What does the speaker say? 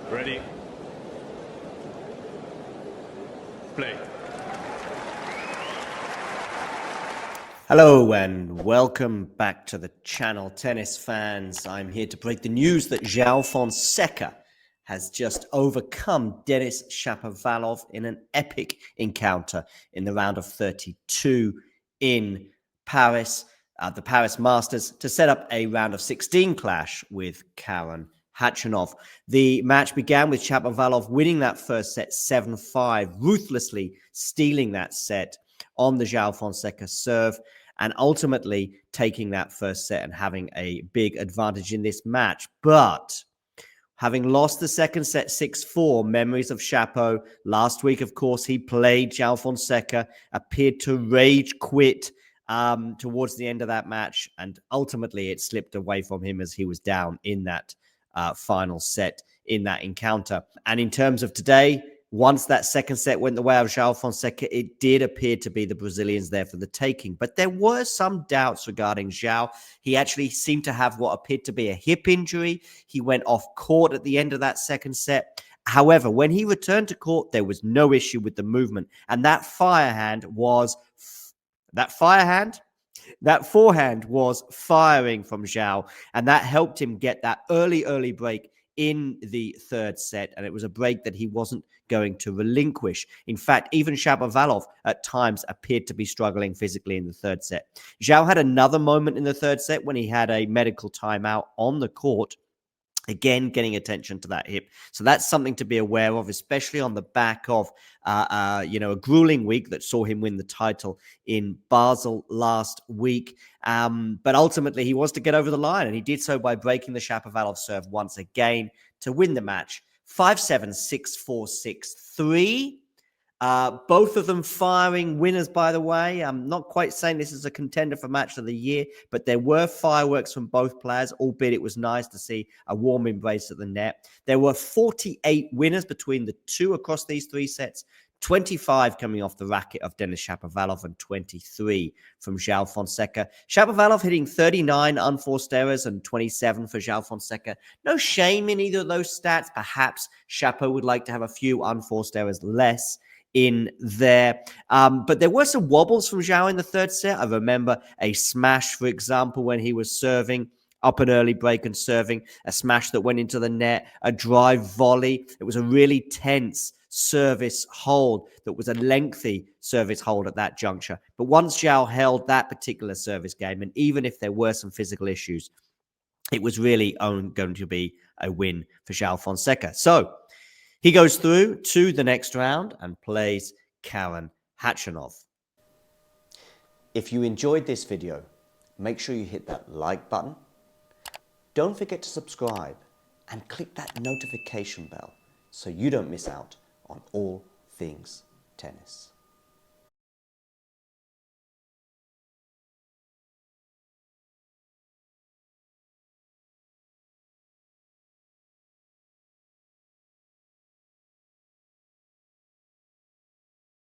Ready. Play. Hello and welcome back to the channel, tennis fans. I'm here to break the news that João Fonseca has just overcome Denis Shapovalov in an epic encounter in the round of 32 in Paris, the Paris Masters, to set up a round of 16 clash with Karen Khachanov. The match began with Shapovalov winning that first set 7-5, ruthlessly stealing that set on the João Fonseca serve, and ultimately taking that first set and having a big advantage in this match. But having lost the second set 6-4, memories of Chapo. Last week, of course, he played João Fonseca, appeared to rage quit towards the end of that match, and ultimately it slipped away from him as he was down in that final set in that encounter. And in terms of today, once that second set went the way of João Fonseca, it did appear to be the Brazilians there for the taking. But there were some doubts regarding Joao. He actually seemed to have what appeared to be a hip injury. He went off court at the end of that second set. However, when he returned to court, there was no issue with the movement. And that forehand was firing from Joao. And that helped him get that early break in the third set, and it was a break that he wasn't going to relinquish. In fact, even Shapovalov at times appeared to be struggling physically in the third set. Joao had another moment in the third set when he had a medical timeout on the court, again getting attention to that hip. So that's something to be aware of, especially on the back of a grueling week that saw him win the title in Basel last week. But ultimately, he was to get over the line, and he did so by breaking the Shapovalov serve once again to win the match 5-7, 6-4, 6-3. Both of them firing winners, by the way. I'm not quite saying this is a contender for match of the year, but there were fireworks from both players, albeit it was nice to see a warm embrace at the net. There were 48 winners between the two across these three sets, 25 coming off the racket of Denis Shapovalov and 23 from João Fonseca. Shapovalov hitting 39 unforced errors and 27 for João Fonseca. No shame in either of those stats. Perhaps Chapo would like to have a few unforced errors less in there. But there were some wobbles from Joao in the third set. I remember a smash, for example, when he was serving up an early break and serving a smash that went into the net, a drive volley. It was a really tense service hold that was a lengthy service hold at that juncture. But once Joao held that particular service game, and even if there were some physical issues, it was really going to be a win for Joao Fonseca. So he goes through to the next round and plays Karen Khachanov. If you enjoyed this video, make sure you hit that like button. Don't forget to subscribe and click that notification bell so you don't miss out on all things tennis.